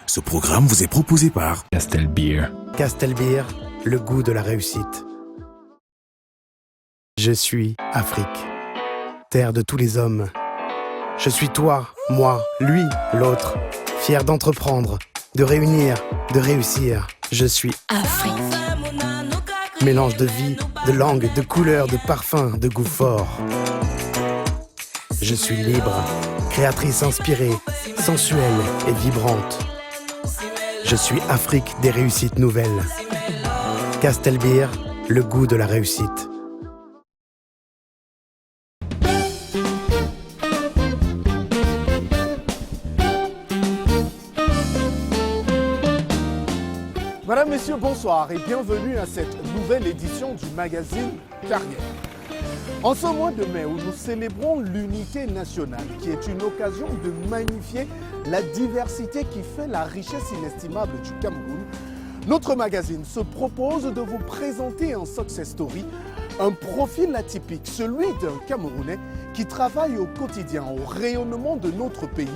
Ce programme vous est proposé par Castelbeer. Castelbeer, le goût de la réussite. Je suis Afrique, terre de tous les hommes. Je suis toi, moi, lui, l'autre, fier d'entreprendre, de réunir, de réussir. Je suis Afrique. Mélange de vie, de langue, de couleurs, de parfums, de goût fort. Je suis libre, créatrice inspirée, sensuelle et vibrante. Je suis Afrique des réussites nouvelles. Castelbeer, le goût de la réussite. Madame, Messieurs, bonsoir et bienvenue à cette nouvelle édition du magazine Carrière. En ce mois de mai où nous célébrons l'unité nationale, qui est une occasion de magnifier la diversité qui fait la richesse inestimable du Cameroun, notre magazine se propose de vous présenter un success story, un profil atypique, celui d'un Camerounais qui travaille au quotidien au rayonnement de notre pays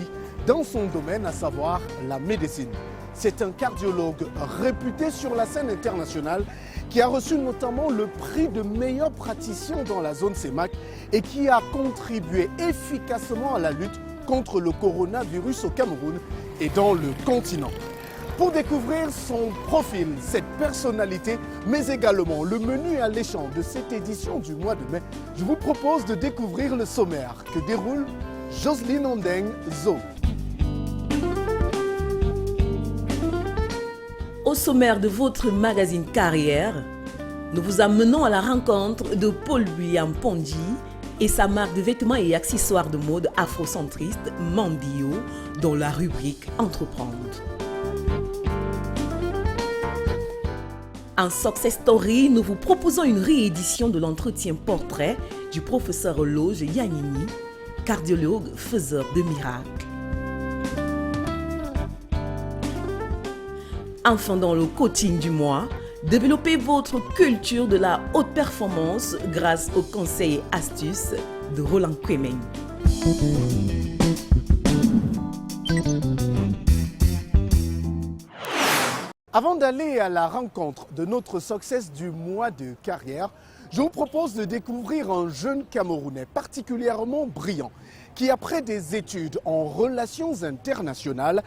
dans son domaine, à savoir la médecine. C'est un cardiologue réputé sur la scène internationale qui a reçu notamment le prix de meilleur praticien dans la zone CEMAC et qui a contribué efficacement à la lutte contre le coronavirus au Cameroun et dans le continent. Pour découvrir son profil, cette personnalité, mais également le menu alléchant de cette édition du mois de mai, je vous propose de découvrir le sommaire que déroule Jocelyne Ondeng Zo. Au sommaire de votre magazine Carrière, nous vous amenons à la rencontre de Paul William Pondy et sa marque de vêtements et accessoires de mode afrocentriste Mandio dans la rubrique Entreprendre. En Success Story, nous vous proposons une réédition de l'entretien portrait du professeur Loge Yanini, cardiologue faiseur de miracles. Enfin, dans le coaching du mois, développez votre culture de la haute performance grâce aux conseils et astuces de Roland Kwemeng. Avant d'aller à la rencontre de notre success du mois de carrière, je vous propose de découvrir un jeune Camerounais particulièrement brillant qui, après des études en relations internationales,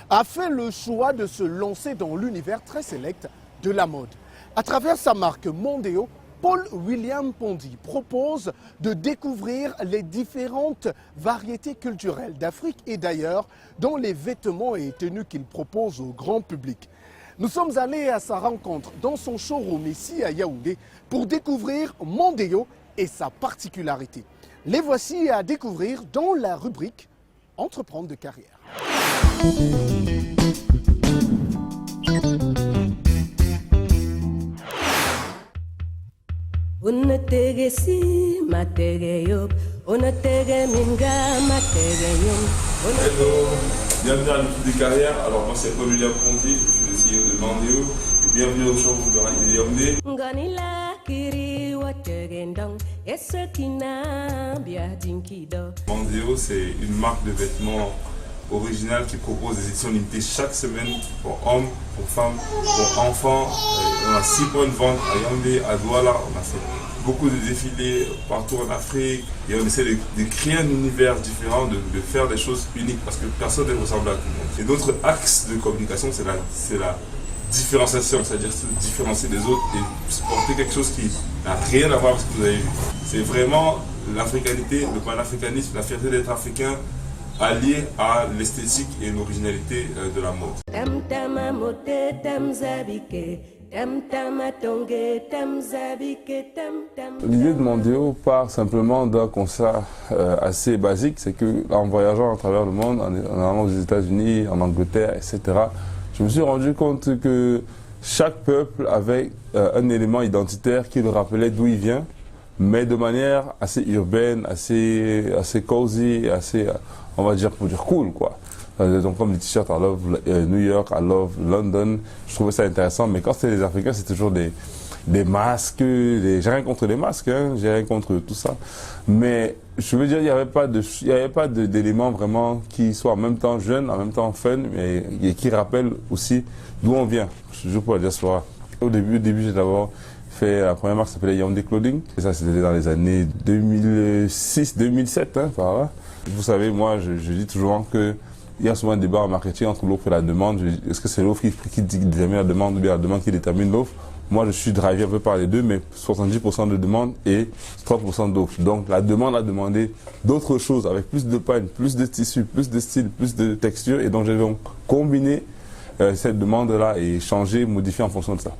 a fait le choix de se lancer dans l'univers très sélect de la mode. À travers sa marque Mondeo, Paul William Pondy propose de découvrir les différentes variétés culturelles d'Afrique et d'ailleurs dans les vêtements et tenues qu'il propose au grand public. Nous sommes allés à sa rencontre dans son showroom ici à Yaoundé pour découvrir Mondeo et sa particularité. Les voici à découvrir dans la rubrique Entreprendre de carrière. Hello, bienvenue à l'outil de carrière. Alors moi c'est Paul William Pondy, je suis le CEO de Mandeo et bienvenue au showroom de Yaoundé. Mandeo c'est une marque de vêtements originale qui propose des éditions limitées chaque semaine pour hommes, pour femmes, pour enfants. On a 6 points de vente à Yaoundé, à Douala, on a fait beaucoup de défilés partout en Afrique et on essaie de créer un univers différent, de faire des choses uniques parce que personne ne ressemble à tout le monde. Et notre axe de communication c'est la différenciation, c'est-à-dire se différencier des autres et porter quelque chose qui n'a rien à voir avec ce que vous avez vu. C'est vraiment l'africanité, le panafricanisme, la fierté d'être africain allié à l'esthétique et l'originalité de la mode. L'idée de Mondeo part simplement d'un constat assez basique, c'est que en voyageant à travers le monde, en allant aux États-Unis, en Angleterre, etc., je me suis rendu compte que chaque peuple avait un élément identitaire qui le rappelait d'où il vient, mais de manière assez urbaine, assez cozy, assez, on va dire, pour dire cool, quoi. Donc comme les t-shirts, I love New York, I love London, je trouvais ça intéressant, mais quand c'est les Africains, c'est toujours des masques, j'ai rien contre les masques, hein, j'ai rien contre tout ça, mais je veux dire, il n'y avait pas d'éléments vraiment qui soient en même temps jeunes, en même temps fun, et qui rappellent aussi d'où on vient. Je joue pour la diaspora. Au début j'ai d'abord fait la première marque qui s'appelait Yaoundé Clothing, et ça c'était dans les années 2006-2007, hein, par là. Vous savez, moi je dis toujours que il y a souvent un débat en marketing entre l'offre et la demande. Est-ce que c'est l'offre qui détermine la demande ou bien la demande qui détermine l'offre? Moi, je suis drivé un peu par les deux, mais 70% de demande et 30% d'offre. Donc, la demande a demandé d'autres choses avec plus de pagne, plus de tissu, plus de style, plus de texture. Et donc, j'ai donc combiné cette demande-là et changé, modifié en fonction de ça.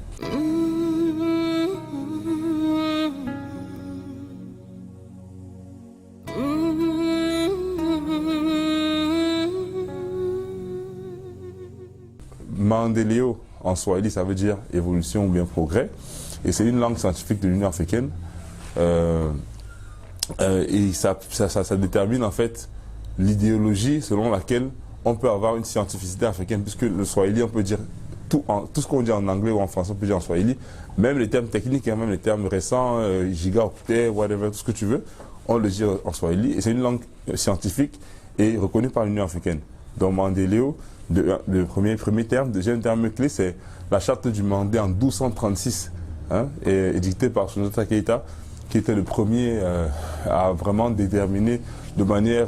Maendeleo, en swahili, ça veut dire évolution ou bien progrès. Et c'est une langue scientifique de l'Union africaine. Et ça détermine en fait l'idéologie selon laquelle on peut avoir une scientificité africaine, puisque le swahili, on peut dire tout ce qu'on dit en anglais ou en français, on peut dire en swahili. Même les termes techniques, même les termes récents, gigaoctet, whatever, tout ce que tu veux, on le dit en swahili. Et c'est une langue scientifique et reconnue par l'Union africaine. Donc Maendeleo, le premier terme. Deuxième terme clé, c'est la charte du Mandé en 1236, hein, édictée par Soundiata Keita, qui était le premier à vraiment déterminer de manière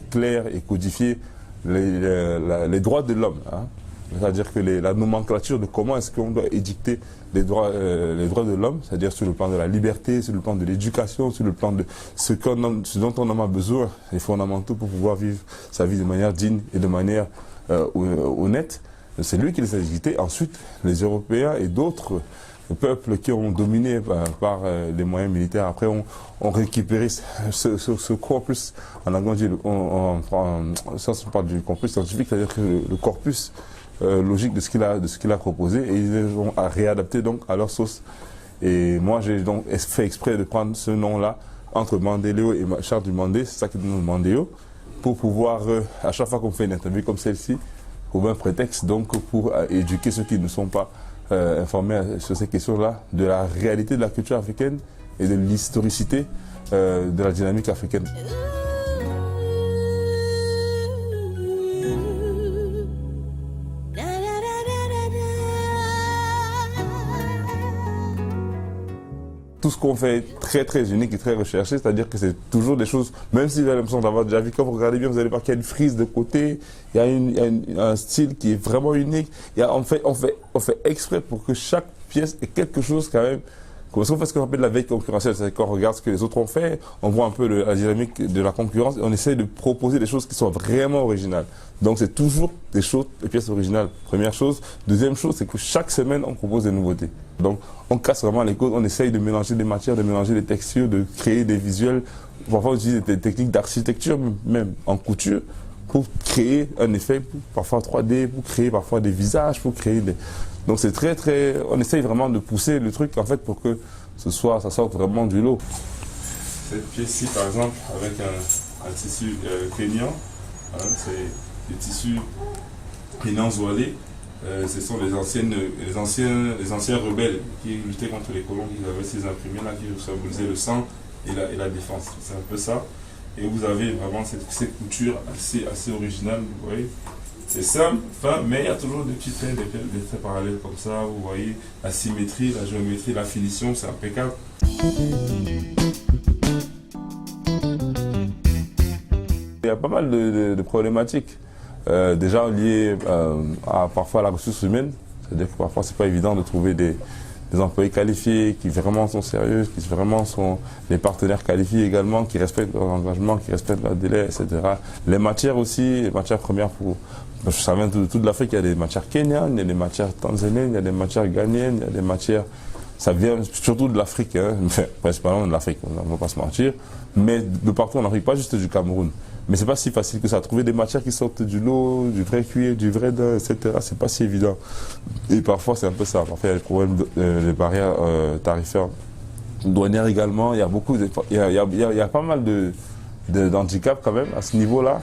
claire et codifier les droits de l'homme. Hein. C'est-à-dire que la nomenclature de comment est-ce qu'on doit édicter les droits de l'homme, c'est-à-dire sur le plan de la liberté, sur le plan de l'éducation, sur le plan de ce dont on a besoin, les fondamentaux pour pouvoir vivre sa vie de manière digne et de manière honnête. C'est lui qui les a édictés. Ensuite, les Européens et d'autres peuples qui ont dominé par les moyens militaires, après ont récupéré ce corpus, en anglais on parle du corpus scientifique, c'est-à-dire que le corpus logique de ce qu'il a proposé, et ils les ont réadapté donc à leur sauce. Et moi j'ai donc fait exprès de prendre ce nom-là entre Maendeleo et Charte du Mandé, c'est ça qui donne le Mandéo, pour pouvoir, à chaque fois qu'on fait une interview comme celle-ci, trouver un prétexte donc pour éduquer ceux qui ne sont pas informés sur ces questions-là, de la réalité de la culture africaine et de l'historicité de la dynamique africaine. Tout ce qu'on fait est très très unique et très recherché, c'est-à-dire que c'est toujours des choses, même si vous avez l'impression d'avoir déjà vu, quand vous regardez bien, vous allez voir qu'il y a une frise de côté, il y a un style qui est vraiment unique. On fait exprès pour que chaque pièce ait quelque chose quand même. Parce qu'on fait ce qu'on appelle la veille concurrentielle, c'est-à-dire qu'on regarde ce que les autres ont fait, on voit un peu la dynamique de la concurrence et on essaye de proposer des choses qui sont vraiment originales. Donc c'est toujours des pièces originales, première chose. Deuxième chose, c'est que chaque semaine, on propose des nouveautés. Donc on casse vraiment les codes, on essaye de mélanger des matières, de mélanger des textures, de créer des visuels. Parfois on utilise des techniques d'architecture, même en couture, pour créer un effet, parfois 3D, pour créer parfois des visages, pour créer des... Donc c'est on essaye vraiment de pousser le truc en fait pour que ça sorte vraiment du lot. Cette pièce-ci par exemple avec un tissu kényan, hein, c'est des tissus kényans voilés, ce sont les anciens rebelles qui luttaient contre les colons, qui avaient ces imprimés là qui symbolisaient le sang et la défense. C'est un peu ça. Et vous avez vraiment cette couture assez originale, vous voyez. C'est simple, mais il y a toujours des petits traits, des traits parallèles comme ça, vous voyez, la symétrie, la géométrie, la finition, c'est impeccable. Il y a pas mal de problématiques, déjà liées parfois à la ressource humaine, c'est-à-dire que parfois c'est pas évident de trouver des employés qualifiés, qui vraiment sont sérieux, qui vraiment sont des partenaires qualifiés également, qui respectent leur engagement, qui respectent leur délai, etc. Les matières aussi, les matières premières ça vient de toute l'Afrique, il y a des matières kenyanes, il y a des matières tanzaniennes, il y a des matières ghanéennes, il y a des matières... Ça vient surtout de l'Afrique, hein, principalement de l'Afrique, on ne va pas se mentir, mais de partout en Afrique, pas juste du Cameroun. Mais c'est pas si facile que ça. Trouver des matières qui sortent du lot, du vrai cuir, du vrai daim, etc., c'est pas si évident. Et parfois, c'est un peu ça. Parfois, il y a des problèmes de barrières tarifaires, douanières également. Il y a beaucoup il y a pas mal d'handicaps quand même à ce niveau-là.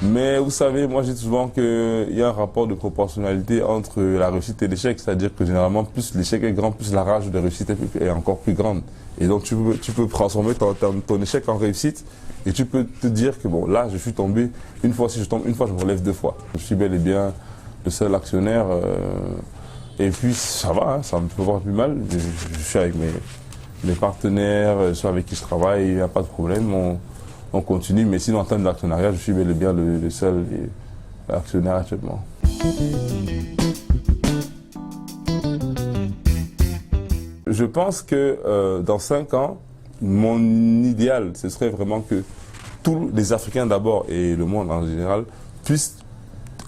Mais vous savez, moi, je dis souvent qu'il y a un rapport de proportionnalité entre la réussite et l'échec. C'est-à-dire que généralement, plus l'échec est grand, plus la rage de réussite est encore plus grande. Et donc, tu peux transformer ton échec en réussite. Et tu peux te dire que bon, là, je suis tombé une fois, si je tombe une fois, je me relève 2 fois. Je suis bel et bien le seul actionnaire. Et puis, ça va, hein, ça me fait voir plus mal. Je suis avec mes partenaires, ceux avec qui je travaille, il n'y a pas de problème. On continue. Mais sinon, en termes d'actionnariat, je suis bel et bien le seul actionnaire actuellement. Je pense que dans 5 ans, mon idéal, ce serait vraiment que tous les Africains d'abord et le monde en général puissent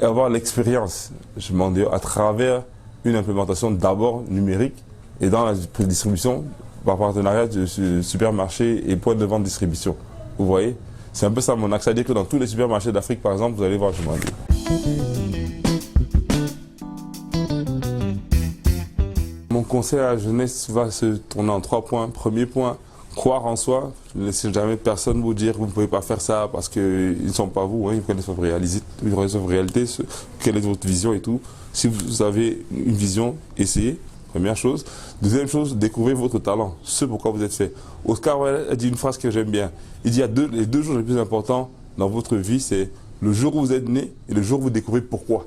avoir l'expérience, je m'en dis, à travers une implémentation d'abord numérique et dans la distribution par partenariat de supermarchés et points de vente distribution. Vous voyez? C'est un peu ça mon axe. C'est-à-dire que dans tous les supermarchés d'Afrique, par exemple, vous allez voir, je m'en dis. Mon conseil à la jeunesse va se tourner en 3 points. Premier point, croire en soi. Ne laissez jamais personne vous dire que vous ne pouvez pas faire ça parce qu'ils ne sont pas vous, hein, ils connaissent votre réalité, quelle est votre vision et tout. Si vous avez une vision, essayez, première chose. Deuxième chose, découvrez votre talent, ce pourquoi vous êtes fait. Oscar Wilde a dit une phrase que j'aime bien. Il dit les 2 jours les plus importants dans votre vie, c'est le jour où vous êtes né et le jour où vous découvrez pourquoi.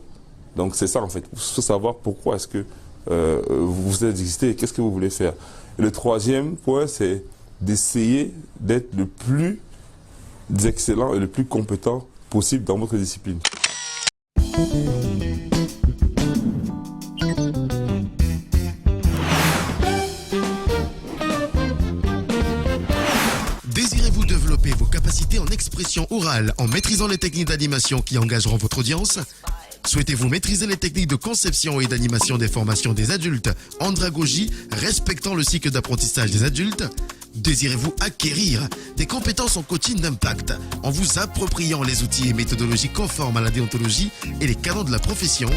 Donc c'est ça en fait, il faut savoir pourquoi est-ce que vous êtes existé et qu'est-ce que vous voulez faire. Et le 3e point, c'est d'essayer d'être le plus excellent et le plus compétent possible dans votre discipline. Désirez-vous développer vos capacités en expression orale en maîtrisant les techniques d'animation qui engageront votre audience ? Souhaitez-vous maîtriser les techniques de conception et d'animation des formations des adultes en andragogie, respectant le cycle d'apprentissage des adultes? Désirez-vous acquérir des compétences en coaching d'impact en vous appropriant les outils et méthodologies conformes à la déontologie et les canons de la profession?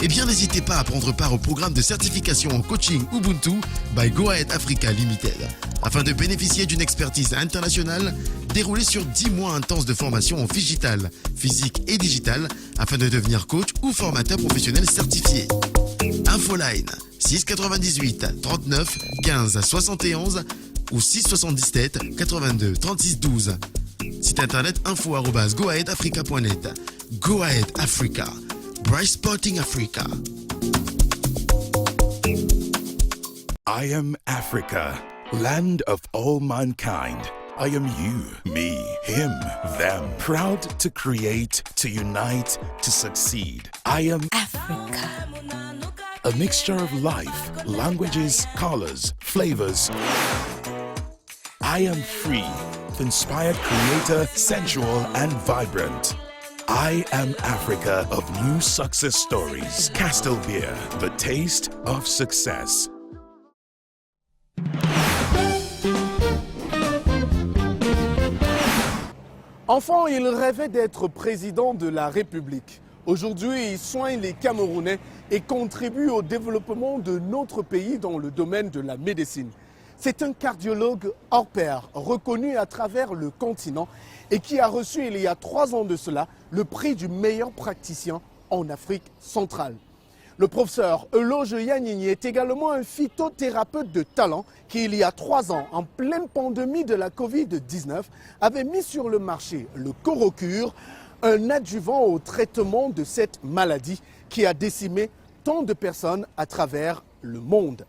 Eh bien, n'hésitez pas à prendre part au programme de certification en coaching Ubuntu by Go Ahead Africa Limited. Afin de bénéficier d'une expertise internationale, déroulée sur 10 mois intenses de formation en digital, physique et digital, afin de devenir coach ou formateur professionnel certifié. Infoline 698 39 15 71 ou 677 82 36 12. Site internet info@goaheadafrica.net. Go Ahead Africa. Bright Sporting Africa. I am Africa, land of all mankind. I am you, me, him, them. Proud to create, to unite, to succeed. I am Africa. a mixture of life, languages, colors, flavors. I am free, the inspired creator, sensual and vibrant. I am Africa of new success stories. Castle Beer, the taste of success. Enfant, il rêvait d'être président de la République. Aujourd'hui, il soigne les Camerounais et contribue au développement de notre pays dans le domaine de la médecine. C'est un cardiologue hors pair, reconnu à travers le continent et qui a reçu il y a 3 ans de cela le prix du meilleur praticien en Afrique centrale. Le professeur Eloge Yanini est également un phytothérapeute de talent qui, il y a 3 ans, en pleine pandémie de la Covid-19, avait mis sur le marché le Corocure, un adjuvant au traitement de cette maladie qui a décimé tant de personnes à travers le monde.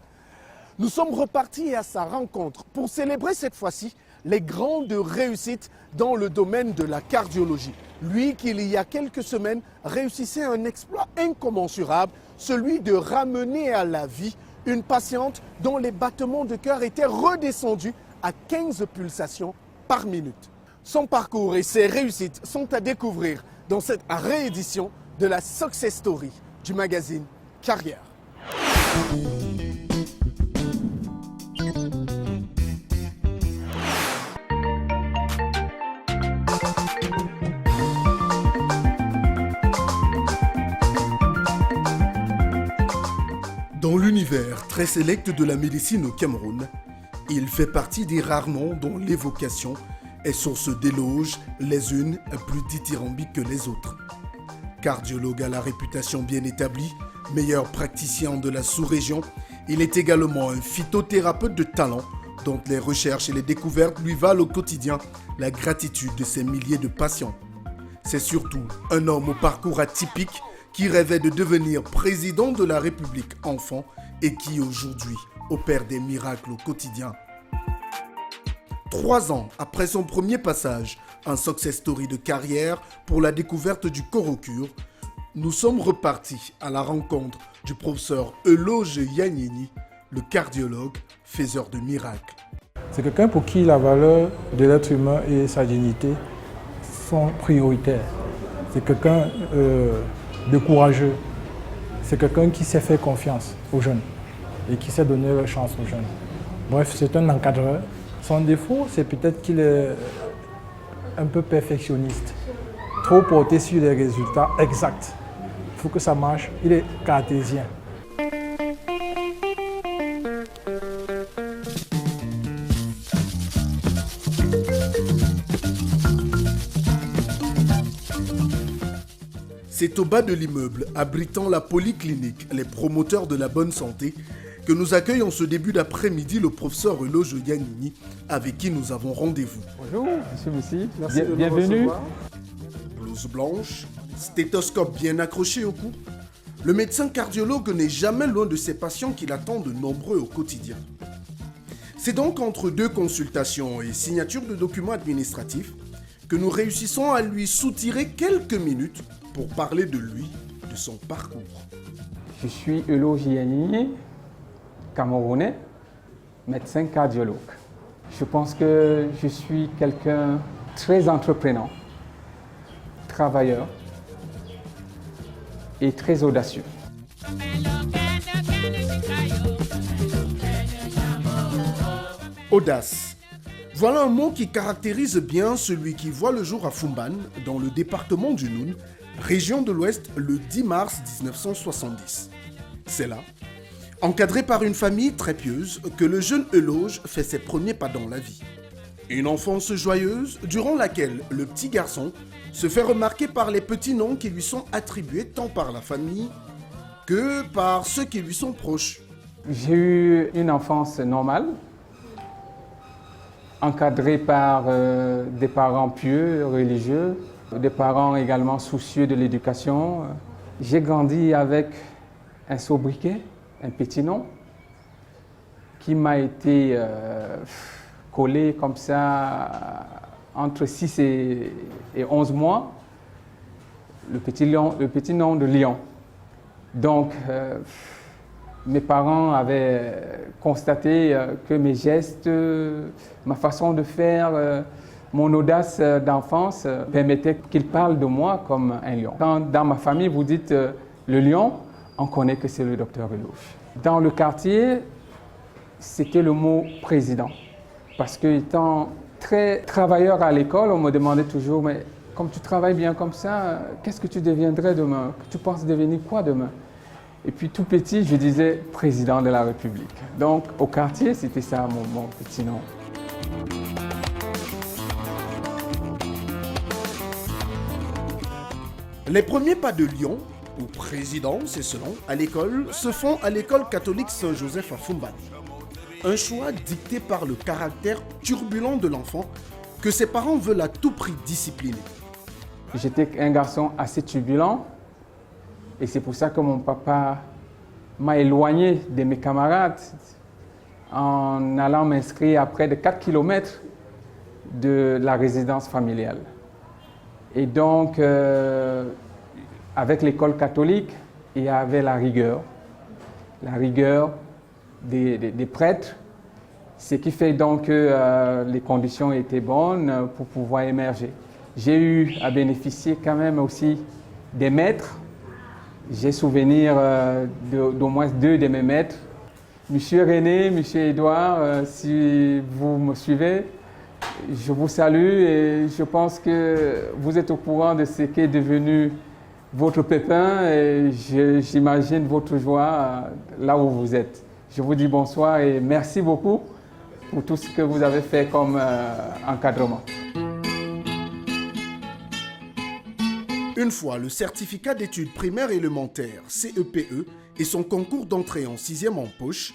Nous sommes repartis à sa rencontre pour célébrer cette fois-ci les grandes réussites dans le domaine de la cardiologie. Lui qui, il y a quelques semaines, réussissait un exploit incommensurable, celui de ramener à la vie une patiente dont les battements de cœur étaient redescendus à 15 pulsations par minute. Son parcours et ses réussites sont à découvrir dans cette réédition de la Success Story du magazine Carrière. Dans l'univers très sélect de la médecine au Cameroun, il fait partie des rares noms dont l'évocation est source d'éloges, les unes plus dithyrambiques que les autres. Cardiologue à la réputation bien établie, meilleur praticien de la sous-région, il est également un phytothérapeute de talent dont les recherches et les découvertes lui valent au quotidien la gratitude de ses milliers de patients. C'est surtout un homme au parcours atypique qui rêvait de devenir président de la République enfant et qui aujourd'hui opère des miracles au quotidien. 3 ans après son premier passage, un success story de carrière pour la découverte du corps-au-cure, nous sommes repartis à la rencontre du professeur Eloge Yanyini, le cardiologue faiseur de miracles. C'est quelqu'un pour qui la valeur de l'être humain et sa dignité sont prioritaires. C'est quelqu'un de courageux. C'est quelqu'un qui sait faire confiance aux jeunes et qui sait donner leur chance aux jeunes. Bref, c'est un encadreur. Son défaut, c'est peut-être qu'il est un peu perfectionniste. Trop porté sur les résultats exacts. Il faut que ça marche. Il est cartésien. C'est au bas de l'immeuble, abritant la polyclinique, les promoteurs de la bonne santé, que nous accueille en ce début d'après-midi le professeur Eloge Yanyini, avec qui nous avons rendez-vous. Bonjour, monsieur Moussi. Merci de bienvenue. Nous recevoir. Blouse blanche, stéthoscope bien accroché au cou. Le médecin cardiologue n'est jamais loin de ses patients qui l'attendent nombreux au quotidien. C'est donc entre 2 consultations et signature de documents administratifs que nous réussissons à lui soutirer quelques minutes pour parler de lui, de son parcours. Je suis Eloge Yanyini, camerounais, médecin cardiologue. Je pense que je suis quelqu'un très entreprenant, travailleur et très audacieux. Audace. Voilà un mot qui caractérise bien celui qui voit le jour à Fumban, dans le département du Noun, région de l'Ouest, le 10 mars 1970. C'est là, encadré par une famille très pieuse, que le jeune Eloge fait ses premiers pas dans la vie. Une enfance joyeuse, durant laquelle le petit garçon se fait remarquer par les petits noms qui lui sont attribués tant par la famille que par ceux qui lui sont proches. J'ai eu une enfance normale, encadrée par des parents pieux, religieux, des parents également soucieux de l'éducation. J'ai grandi avec un sobriquet, un petit nom, qui m'a été collé comme ça entre 6 et 11 mois, le petit nom de Lion. Donc, mes parents avaient constaté que mes gestes, ma façon de faire, mon audace d'enfance permettait qu'ils parlent de moi comme un lion. Quand dans ma famille, vous dites le lion, on connaît que c'est le docteur Eloge. Dans le quartier, c'était le mot président. Parce que étant très travailleur à l'école, on me demandait toujours, mais comme tu travailles bien comme ça, qu'est-ce que tu deviendrais demain? Tu penses devenir quoi demain? Et puis tout petit, je disais président de la République. Donc au quartier, c'était ça mon petit nom. Les premiers pas de Lyon, ou président, c'est selon, à l'école, se font à l'école catholique Saint-Joseph à Fumban. Un choix dicté par le caractère turbulent de l'enfant que ses parents veulent à tout prix discipliner. J'étais un garçon assez turbulent et c'est pour ça que mon papa m'a éloigné de mes camarades en allant m'inscrire à près de 4 km de la résidence familiale. Et donc, avec l'école catholique, il y avait la rigueur des prêtres, ce qui fait donc que les conditions étaient bonnes pour pouvoir émerger. J'ai eu à bénéficier quand même aussi des maîtres. J'ai souvenir d'au moins 2 de mes maîtres. Monsieur René, Monsieur Edouard, si vous me suivez, je vous salue et je pense que vous êtes au courant de ce qu'est devenu votre pépin et j'imagine votre joie là où vous êtes. Je vous dis bonsoir et merci beaucoup pour tout ce que vous avez fait comme encadrement. Une fois le certificat d'études primaires élémentaires CEPE et son concours d'entrée en 6e en poche,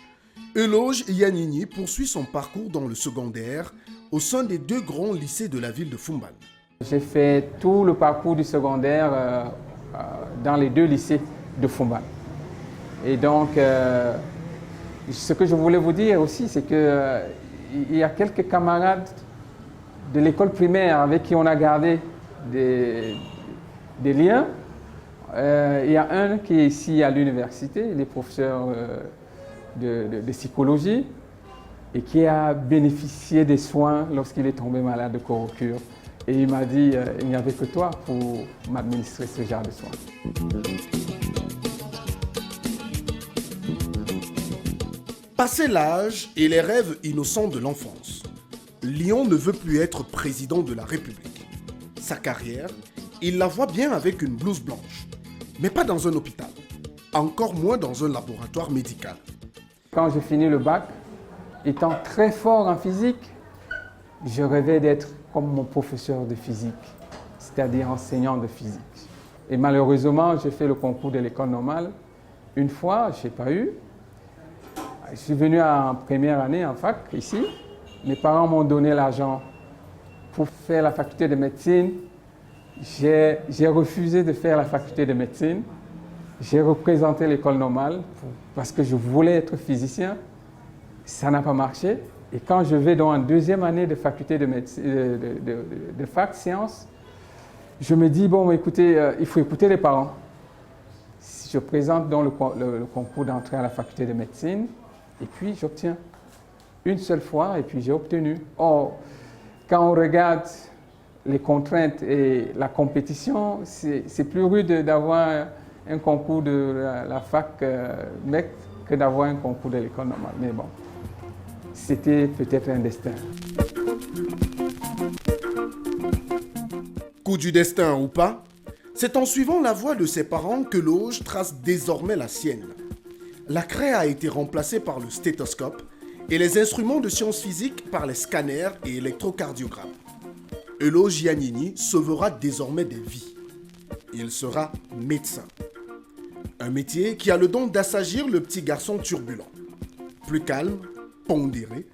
Euloge Yanini poursuit son parcours dans le secondaire au sein des 2 grands lycées de la ville de Foumban. J'ai fait tout le parcours du secondaire dans les 2 lycées de Foumban. Et donc, ce que je voulais vous dire aussi, c'est qu'il y a quelques camarades de l'école primaire avec qui on a gardé des liens. Il y a un qui est ici à l'université, il est professeur de psychologie et qui a bénéficié des soins lorsqu'il est tombé malade de corocure. Et il m'a dit, il n'y avait que toi pour m'administrer ce genre de soins. Passé l'âge et les rêves innocents de l'enfance, Lion ne veut plus être président de la République. Sa carrière, il la voit bien avec une blouse blanche, mais pas dans un hôpital, encore moins dans un laboratoire médical. Quand j'ai fini le bac, étant très fort en physique, je rêvais d'être comme mon professeur de physique, c'est-à-dire enseignant de physique. Et malheureusement, j'ai fait le concours de l'école normale. Une fois, je n'ai pas eu. Je suis venu en première année en fac, ici. Mes parents m'ont donné l'argent pour faire la faculté de médecine. J'ai refusé de faire la faculté de médecine. J'ai représenté l'école normale parce que je voulais être physicien. Ça n'a pas marché. Et quand je vais dans une 2e année de faculté de fac sciences, je me dis, bon, écoutez, il faut écouter les parents. Si je présente donc le concours d'entrée à la faculté de médecine, et puis j'obtiens une seule fois, et puis j'ai obtenu. Or, quand on regarde les contraintes et la compétition, c'est plus rude d'avoir un concours de la fac MEC que d'avoir un concours de l'école normale. Mais bon, c'était peut-être un destin. Coup du destin ou pas, c'est en suivant la voie de ses parents que Euloge trace désormais la sienne. La craie a été remplacée par le stéthoscope et les instruments de sciences physiques par les scanners et électrocardiogrammes. Euloge Yanini sauvera désormais des vies. Il sera médecin. Un métier qui a le don d'assagir le petit garçon turbulent. Plus calme, pondéré,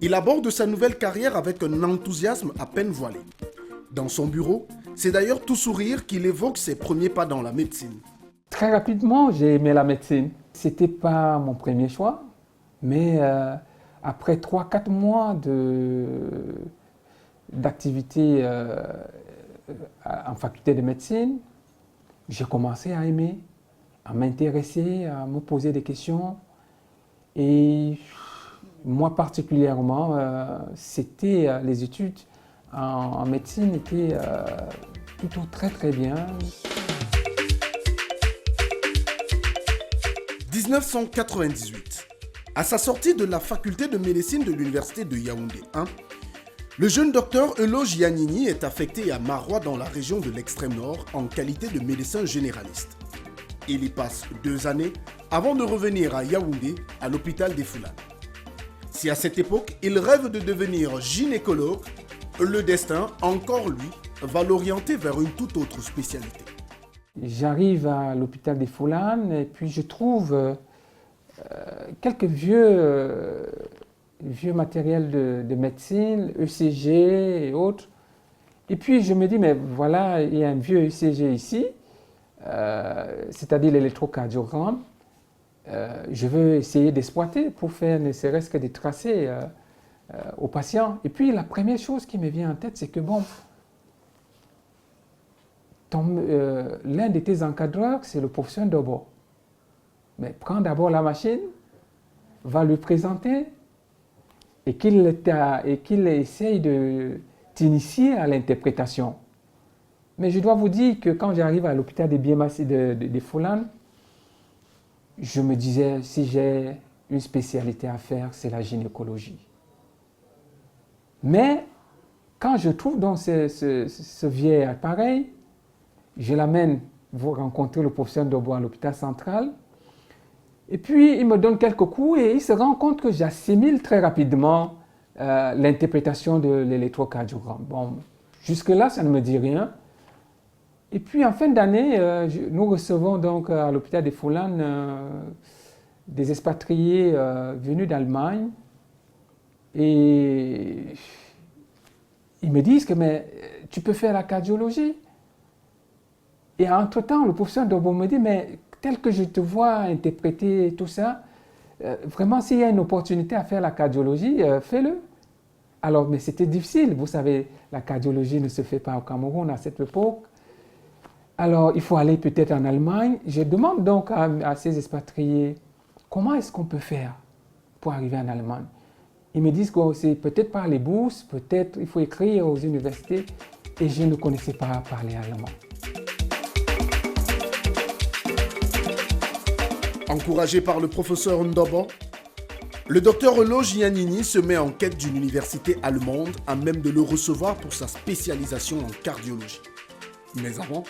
il aborde sa nouvelle carrière avec un enthousiasme à peine voilé. Dans son bureau, c'est d'ailleurs tout sourire qu'il évoque ses premiers pas dans la médecine. Très rapidement, j'ai aimé la médecine. Ce n'était pas mon premier choix, mais après 3-4 mois d'activité en faculté de médecine, j'ai commencé à aimer, à m'intéresser, à me poser des questions. Et moi particulièrement, c'était les études en médecine étaient plutôt très très bien. 1998. À sa sortie de la faculté de médecine de l'université de Yaoundé 1, le jeune docteur Euloge Yanini est affecté à Maroua dans la région de l'extrême nord en qualité de médecin généraliste. Il y passe 2 années avant de revenir à Yaoundé à l'hôpital des Foulanes. Si à cette époque il rêve de devenir gynécologue, le destin, encore lui, va l'orienter vers une toute autre spécialité. J'arrive à l'hôpital des Foulanes et puis je trouve quelques vieux matériels de médecine, ECG et autres. Et puis je me dis, mais voilà, il y a un vieux ECG ici, c'est-à-dire l'électrocardiogramme. Je veux essayer d'exploiter pour faire ne serait-ce que des tracés aux patients. Et puis la première chose qui me vient en tête, c'est que bon, l'un de tes encadreurs, c'est le professeur Dobo. Mais prends d'abord la machine, va lui présenter et qu'il essaye de t'initier à l'interprétation. Mais je dois vous dire que quand j'arrive à l'hôpital des Biémassi de Foulanes, je me disais, si j'ai une spécialité à faire, c'est la gynécologie. Mais quand je trouve donc ce vieil appareil, je l'amène vous rencontrez le professeur Ndobo à l'hôpital central. Et puis, il me donne quelques cours et il se rend compte que j'assimile très rapidement l'interprétation de l'électrocardiogramme. Bon, jusque-là, ça ne me dit rien. Et puis, en fin d'année, nous recevons donc à l'hôpital des Foulanes des expatriés venus d'Allemagne. Et ils me disent que mais, tu peux faire la cardiologie. Et entre-temps, le professeur Ndobo me dit, mais tel que je te vois interpréter tout ça, vraiment, s'il y a une opportunité à faire la cardiologie, fais-le. Alors, mais c'était difficile. Vous savez, la cardiologie ne se fait pas au Cameroun à cette époque. Alors, il faut aller peut-être en Allemagne. Je demande donc à ces expatriés, comment est-ce qu'on peut faire pour arriver en Allemagne? Ils me disent que c'est peut-être par les bourses, peut-être il faut écrire aux universités. Et je ne connaissais pas parler allemand. Encouragé par le professeur Ndobo, le docteur Elo Giannini se met en quête d'une université allemande à même de le recevoir pour sa spécialisation en cardiologie. Mais avant,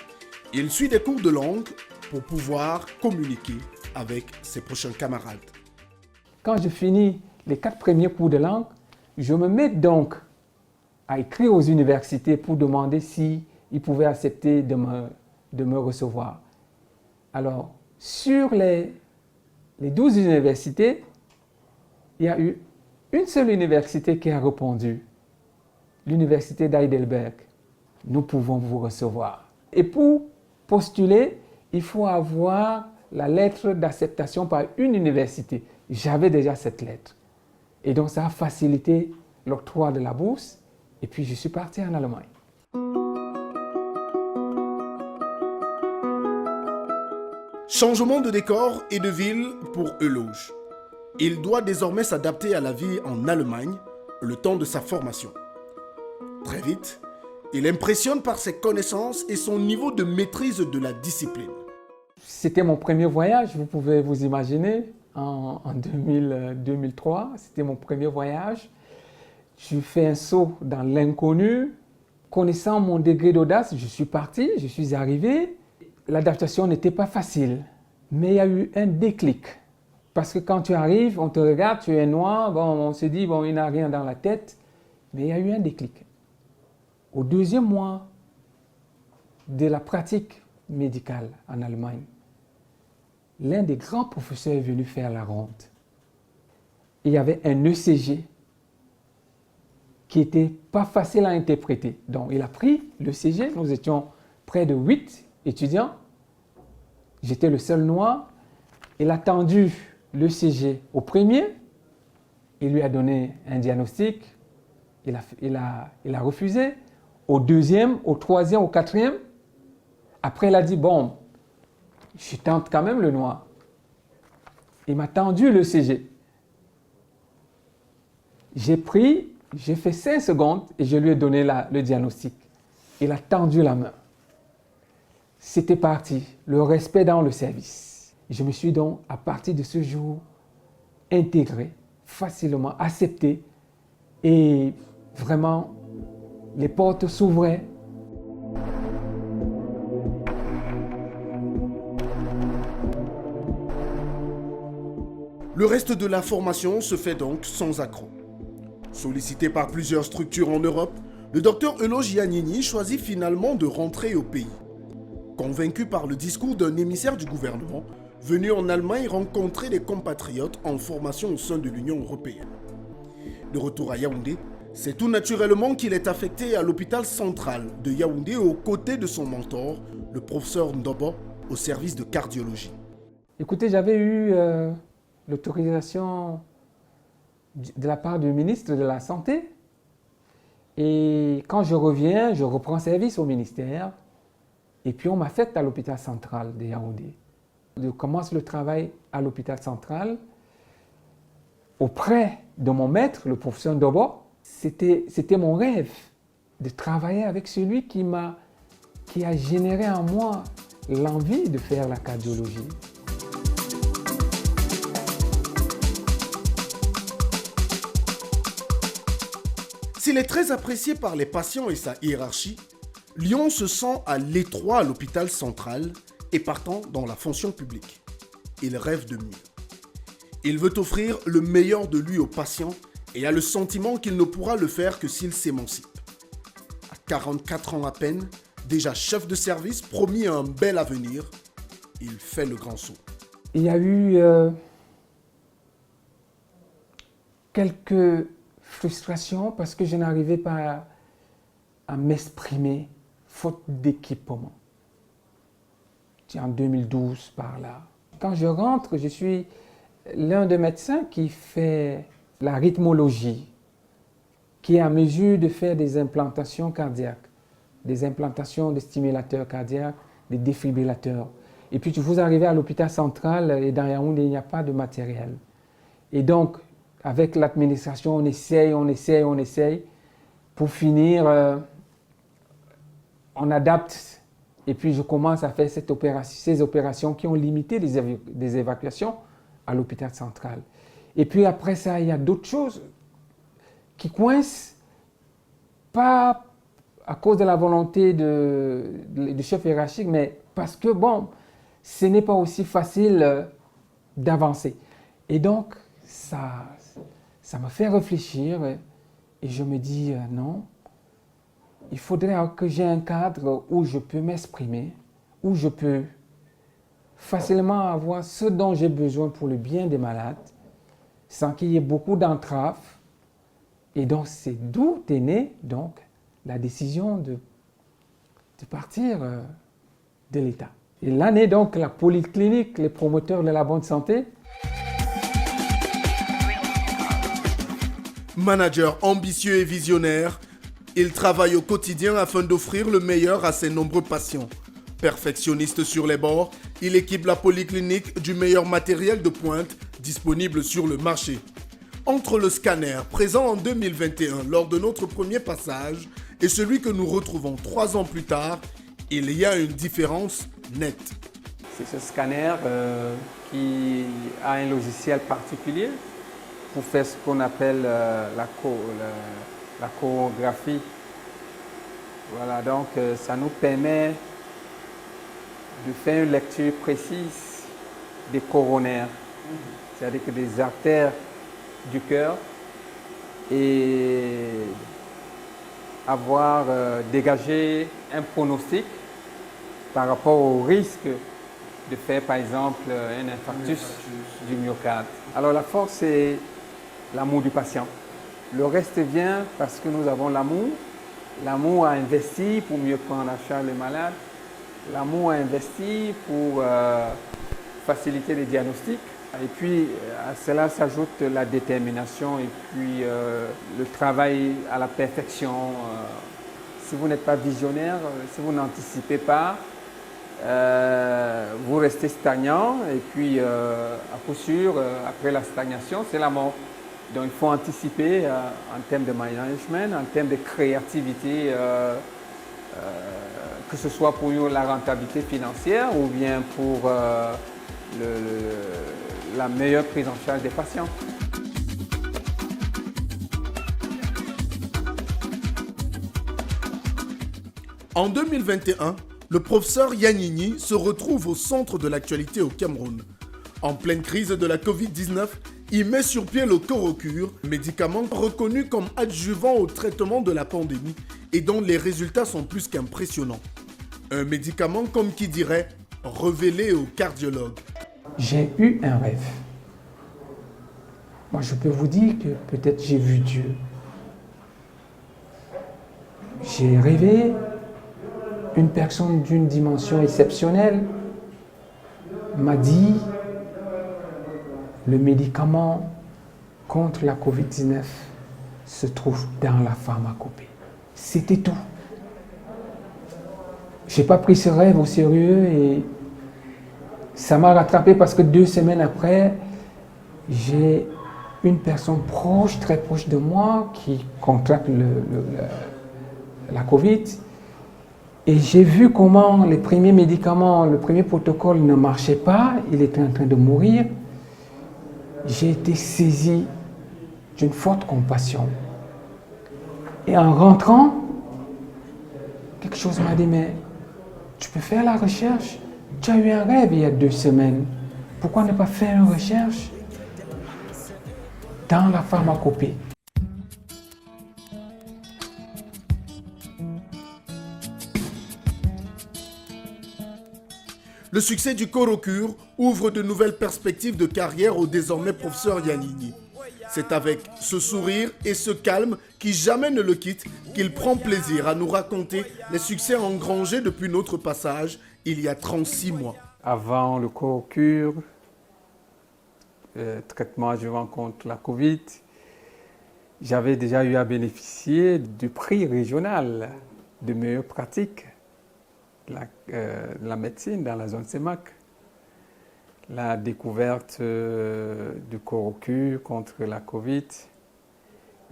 il suit des cours de langue pour pouvoir communiquer avec ses prochains camarades. Quand je finis les 4 premiers cours de langue, je me mets donc à écrire aux universités pour demander s'ils pouvaient accepter de me recevoir. Alors, sur les 12 universités, il y a eu une seule université qui a répondu, l'université d'Heidelberg. Nous pouvons vous recevoir. Et pour postuler, il faut avoir la lettre d'acceptation par une université. J'avais déjà cette lettre. Et donc ça a facilité l'octroi de la bourse. Et puis je suis parti en Allemagne. Changement de décor et de ville pour Eloge. Il doit désormais s'adapter à la vie en Allemagne, le temps de sa formation. Très vite, il impressionne par ses connaissances et son niveau de maîtrise de la discipline. C'était mon premier voyage, vous pouvez vous imaginer, en 2003. C'était mon premier voyage. Je fais un saut dans l'inconnu. Connaissant mon degré d'audace, je suis parti, je suis arrivé. L'adaptation n'était pas facile, mais il y a eu un déclic. Parce que quand tu arrives, on te regarde, tu es noir, bon, on se dit, bon, il n'a rien dans la tête. Mais il y a eu un déclic. Au 2e mois de la pratique médicale en Allemagne, l'un des grands professeurs est venu faire la ronde. Il y avait un ECG qui n'était pas facile à interpréter. Donc, il a pris l'ECG, nous étions près de 8 étudiants. J'étais le seul noir. Il a tendu l'ECG au premier. Il lui a donné un diagnostic. Il a refusé. Au 2e, au 3e, au 4e. Après, il a dit, bon, je tente quand même le noir. Il m'a tendu l'ECG. J'ai pris, j'ai fait 5 secondes et je lui ai donné le diagnostic. Il a tendu la main. C'était parti, le respect dans le service. Je me suis donc, à partir de ce jour, intégré, facilement accepté et vraiment, les portes s'ouvraient. Le reste de la formation se fait donc sans accroc. Sollicité par plusieurs structures en Europe, le docteur Elo Giannini choisit finalement de rentrer au pays. Convaincu par le discours d'un émissaire du gouvernement, venu en Allemagne rencontrer des compatriotes en formation au sein de l'Union européenne. De retour à Yaoundé, c'est tout naturellement qu'il est affecté à l'hôpital central de Yaoundé aux côtés de son mentor, le professeur Ndobo, au service de cardiologie. Écoutez, j'avais eu l'autorisation de la part du ministre de la Santé. Et quand je reviens, je reprends service au ministère. Et puis on m'affecte à l'hôpital central de Yaoundé. Je commence le travail à l'hôpital central auprès de mon maître, le professeur Ndobo. C'était mon rêve de travailler avec celui qui a généré en moi l'envie de faire la cardiologie. S'il est très apprécié par les patients et sa hiérarchie, Lyon se sent à l'étroit à l'hôpital central et partant dans la fonction publique. Il rêve de mieux. Il veut offrir le meilleur de lui aux patients et a le sentiment qu'il ne pourra le faire que s'il s'émancipe. À 44 ans à peine, déjà chef de service, promis à un bel avenir, il fait le grand saut. Il y a eu quelques frustrations parce que je n'arrivais pas à m'exprimer faute d'équipement. C'est en 2012 par là. Quand je rentre, je suis l'un des médecins qui fait la rythmologie, qui est en mesure de faire des implantations cardiaques, des implantations de stimulateurs cardiaques, des défibrillateurs. Et puis vous arrivez à l'hôpital central et dans Yaoundé, il n'y a pas de matériel. Et donc, avec l'administration, on essaye. Pour finir, on adapte. Et puis je commence à faire ces opérations qui ont limité des évacuations à l'hôpital central. Et puis après ça, il y a d'autres choses qui coincent, pas à cause de la volonté du chef hiérarchique, mais parce que, bon, ce n'est pas aussi facile d'avancer. Et donc, ça m'a fait réfléchir et je me dis non, il faudrait que j'ai un cadre où je peux m'exprimer, où je peux facilement avoir ce dont j'ai besoin pour le bien des malades, sans qu'il y ait beaucoup d'entraves. Et donc, c'est d'où est née donc la décision de partir de l'État. Et là naît donc la polyclinique, les promoteurs de la bonne santé. Manager ambitieux et visionnaire, il travaille au quotidien afin d'offrir le meilleur à ses nombreux patients. Perfectionniste sur les bords, il équipe la polyclinique du meilleur matériel de pointe disponible sur le marché. Entre le scanner présent en 2021 lors de notre premier passage et celui que nous retrouvons 3 ans plus tard, il y a une différence nette. C'est ce scanner qui a un logiciel particulier pour faire ce qu'on appelle la chorégraphie. Voilà, donc ça nous permet de faire une lecture précise des coronaires, c'est-à-dire que des artères du cœur, et avoir dégagé un pronostic par rapport au risque de faire par exemple un infarctus du myocarde. Alors la force, c'est l'amour du patient. Le reste vient parce que nous avons l'amour à investir pour mieux prendre en charge les malades, l'amour à investir pour faciliter les diagnostics. Et puis à cela s'ajoute la détermination et puis le travail à la perfection. Si vous n'êtes pas visionnaire, si vous n'anticipez pas, vous restez stagnant et puis à coup sûr, après la stagnation, c'est la mort. Donc il faut anticiper en termes de management, en termes de créativité, que ce soit pour la rentabilité financière ou bien pour la meilleure prise en charge des patients. En 2021, le professeur Yanini se retrouve au centre de l'actualité au Cameroun. En pleine crise de la Covid-19, il met sur pied le Corocure, médicament reconnu comme adjuvant au traitement de la pandémie et dont les résultats sont plus qu'impressionnants. Un médicament, comme qui dirait, révélé aux cardiologues. J'ai eu un rêve. Moi, je peux vous dire que peut-être j'ai vu Dieu. J'ai rêvé une personne d'une dimension exceptionnelle m'a dit le médicament contre la Covid-19 se trouve dans la pharmacopée. C'était tout. Je n'ai pas pris ce rêve au sérieux et ça m'a rattrapé parce que 2 semaines après, j'ai une personne proche, très proche de moi qui contracte la Covid. Et j'ai vu comment les premiers médicaments, le premier protocole ne marchait pas, il était en train de mourir. J'ai été saisi d'une forte compassion. Et en rentrant, quelque chose m'a dit, mais tu peux faire la recherche Tu as eu un rêve il y a 2 semaines. Pourquoi ne pas faire une recherche dans la pharmacopée? Le succès du Korokure ouvre de nouvelles perspectives de carrière au désormais professeur Yanini. C'est avec ce sourire et ce calme qui jamais ne le quitte qu'il prend plaisir à nous raconter les succès engrangés depuis notre passage il y a 36 mois. Avant le Korokure, traitement adjuvant contre la Covid, j'avais déjà eu à bénéficier du prix régional de meilleure pratique de la médecine dans la zone CEMAC. La découverte du Korokure contre la Covid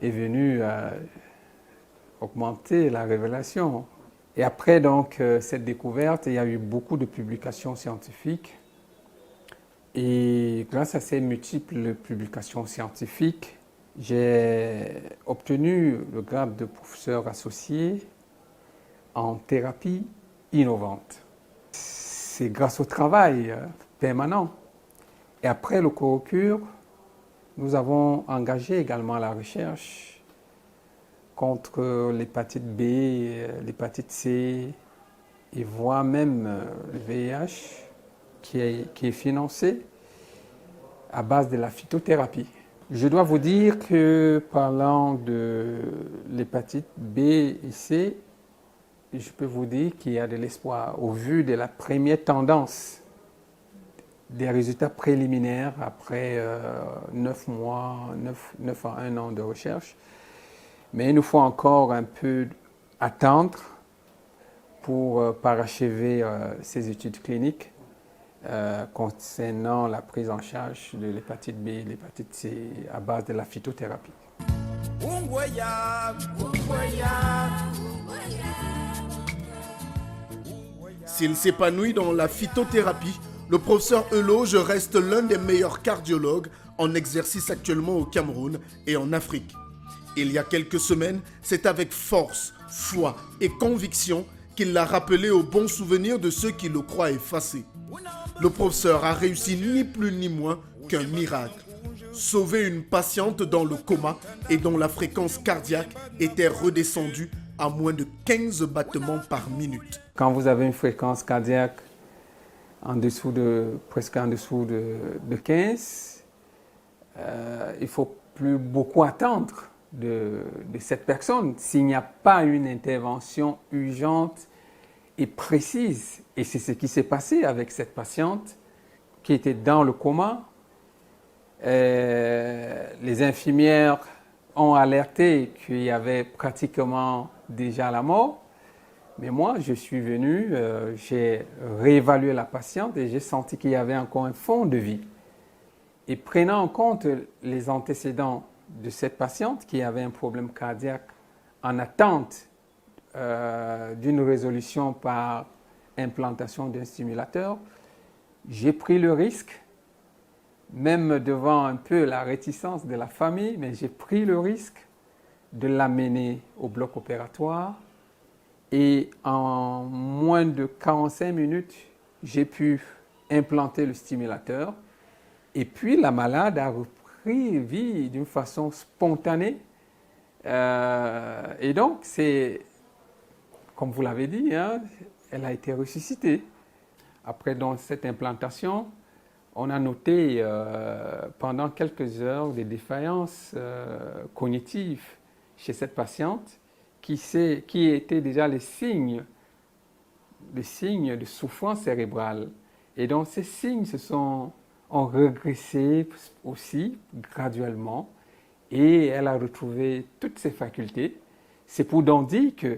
est venue augmenter la révélation. Et après donc cette découverte, il y a eu beaucoup de publications scientifiques. Et grâce à ces multiples publications scientifiques, j'ai obtenu le grade de professeur associé en thérapie innovante. C'est grâce au travail permanent. Et après le Korokure, nous avons engagé également la recherche contre l'hépatite B, l'hépatite C et voire même le VIH qui est financé à base de la phytothérapie. Je dois vous dire que parlant de l'hépatite B et C, je peux vous dire qu'il y a de l'espoir au vu de la première tendance des résultats préliminaires après 9 mois, 9 à 1 an de recherche. Mais il nous faut encore un peu attendre pour parachever ces études cliniques concernant la prise en charge de l'hépatite B et l'hépatite C à base de la phytothérapie. S'il s'épanouit dans la phytothérapie, le professeur Eloge reste l'un des meilleurs cardiologues en exercice actuellement au Cameroun et en Afrique. Il y a quelques semaines, c'est avec force, foi et conviction qu'il l'a rappelé au bon souvenir de ceux qui le croient effacé. Le professeur a réussi ni plus ni moins qu'un miracle. Sauver une patiente dans le coma et dont la fréquence cardiaque était redescendue à moins de 15 battements par minute. Quand vous avez une fréquence cardiaque presque en dessous de 15, il ne faut plus beaucoup attendre de cette personne s'il n'y a pas une intervention urgente et précise. Et c'est ce qui s'est passé avec cette patiente qui était dans le coma. Les infirmières ont alerté qu'il y avait pratiquement déjà la mort. Mais moi, je suis venu, j'ai réévalué la patiente et j'ai senti qu'il y avait encore un fond de vie. Et prenant en compte les antécédents de cette patiente qui avait un problème cardiaque en attente d'une résolution par implantation d'un stimulateur, j'ai pris le risque, même devant un peu la réticence de la famille, mais j'ai pris le risque de l'amener au bloc opératoire. Et en moins de 45 minutes, j'ai pu implanter le stimulateur. Et puis la malade a repris vie d'une façon spontanée. Et donc, c'est, comme vous l'avez dit, hein, elle a été ressuscitée. Après donc, cette implantation, on a noté pendant quelques heures des défaillances cognitives chez cette patiente qui étaient déjà les signes de souffrance cérébrale. Et donc ces signes ont régressé aussi graduellement et elle a retrouvé toutes ses facultés. C'est pour donc dire que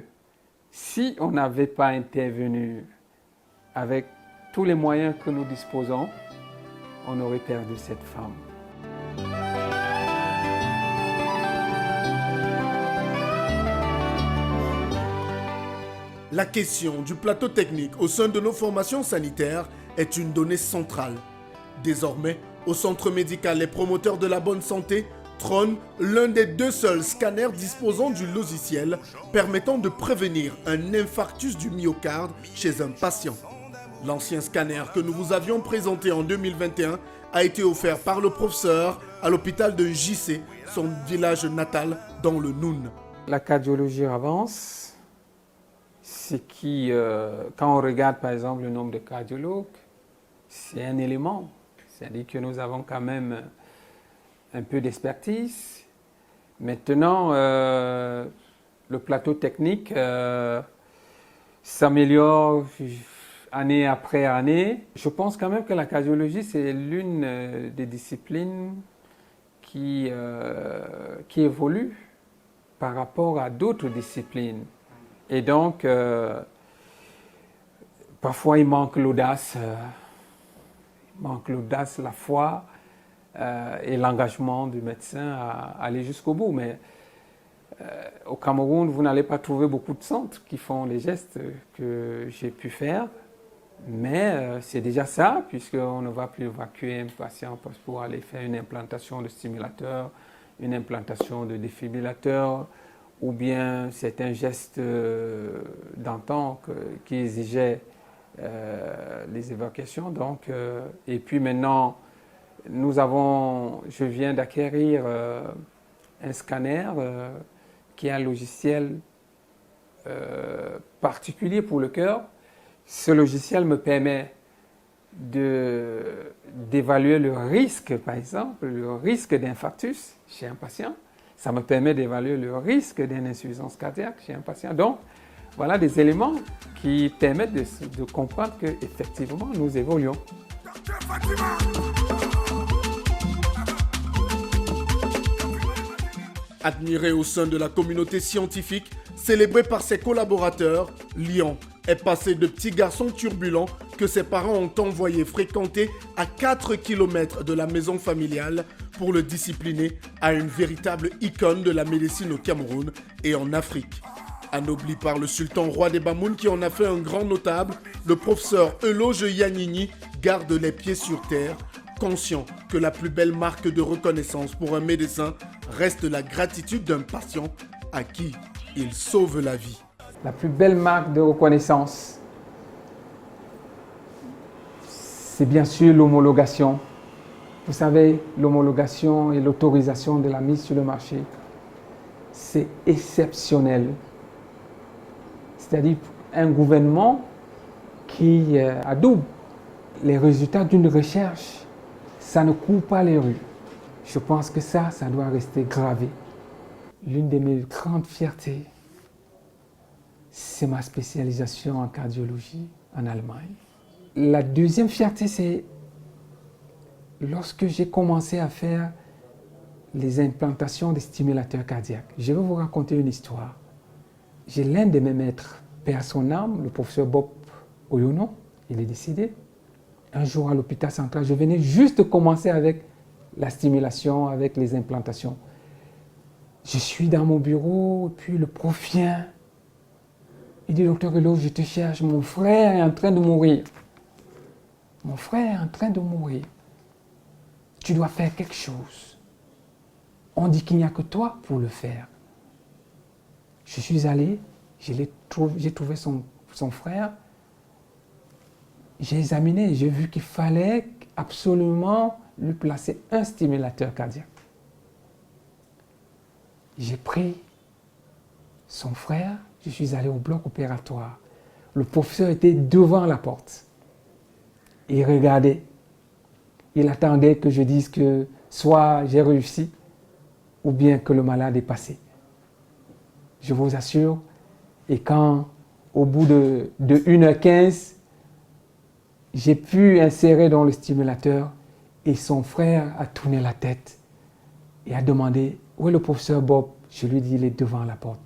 si on n'avait pas intervenu avec tous les moyens que nous disposons, on aurait perdu cette femme. La question du plateau technique au sein de nos formations sanitaires est une donnée centrale. Désormais, au centre médical et promoteur de la bonne santé, trône l'un des 2 seuls scanners disposant du logiciel permettant de prévenir un infarctus du myocarde chez un patient. L'ancien scanner que nous vous avions présenté en 2021 a été offert par le professeur à l'hôpital de JC, son village natal dans le Noun. La cardiologie avance, ce qui, quand on regarde par exemple le nombre de cardiologues, c'est un élément. C'est-à-dire que nous avons quand même un peu d'expertise. Maintenant, le plateau technique s'améliore année après année. Je pense quand même que la cardiologie, c'est l'une des disciplines qui évolue par rapport à d'autres disciplines. Et donc, parfois, il manque l'audace, la foi et l'engagement du médecin à aller jusqu'au bout. Mais au Cameroun, vous n'allez pas trouver beaucoup de centres qui font les gestes que j'ai pu faire. Mais c'est déjà ça, puisqu'on ne va plus évacuer un patient pour aller faire une implantation de stimulateur, une implantation de défibrillateur, ou bien c'est un geste d'antan qui exigeait les évacuations. Donc, et puis maintenant, je viens d'acquérir un scanner qui est un logiciel particulier pour le cœur. Ce logiciel me permet d'évaluer le risque, par exemple, le risque d'infarctus chez un patient. Ça me permet d'évaluer le risque d'une insuffisance cardiaque chez un patient. Donc, voilà des éléments qui permettent de comprendre qu'effectivement, nous évoluons. Admiré au sein de la communauté scientifique, célébré par ses collaborateurs, Lyon est passé de petit garçon turbulent que ses parents ont envoyé fréquenter à 4 km de la maison familiale pour le discipliner à une véritable icône de la médecine au Cameroun et en Afrique. Anobli par le sultan roi des Bamoun qui en a fait un grand notable, le professeur Eloge Yanini garde les pieds sur terre, conscient que la plus belle marque de reconnaissance pour un médecin reste la gratitude d'un patient à qui il sauve la vie. La plus belle marque de reconnaissance, c'est bien sûr l'homologation. Vous savez, l'homologation et l'autorisation de la mise sur le marché, c'est exceptionnel. C'est-à-dire un gouvernement qui adoube les résultats d'une recherche, ça ne court pas les rues. Je pense que ça doit rester gravé. L'une de mes grandes fiertés, c'est ma spécialisation en cardiologie en Allemagne. La deuxième fierté, c'est lorsque j'ai commencé à faire les implantations des stimulateurs cardiaques. Je vais vous raconter une histoire. J'ai l'un de mes maîtres, père son âme, le professeur Bob Oyono, il est décédé. Un jour à l'hôpital central, je venais juste de commencer avec la stimulation, avec les implantations. Je suis dans mon bureau, puis le prof vient. Il dit, docteur Eloge, je te cherche, mon frère est en train de mourir. Mon frère est en train de mourir. Tu dois faire quelque chose. On dit qu'il n'y a que toi pour le faire. Je suis allé, j'ai trouvé son frère. J'ai examiné, j'ai vu qu'il fallait absolument lui placer un stimulateur cardiaque. J'ai pris son frère, je suis allé au bloc opératoire. Le professeur était devant la porte. Il regardait. Il attendait que je dise que soit j'ai réussi ou bien que le malade est passé. Je vous assure, et quand au bout de 1h15, j'ai pu insérer dans le stimulateur et son frère a tourné la tête et a demandé « Où est le professeur Bob ?» Je lui ai dit « Il est devant la porte ».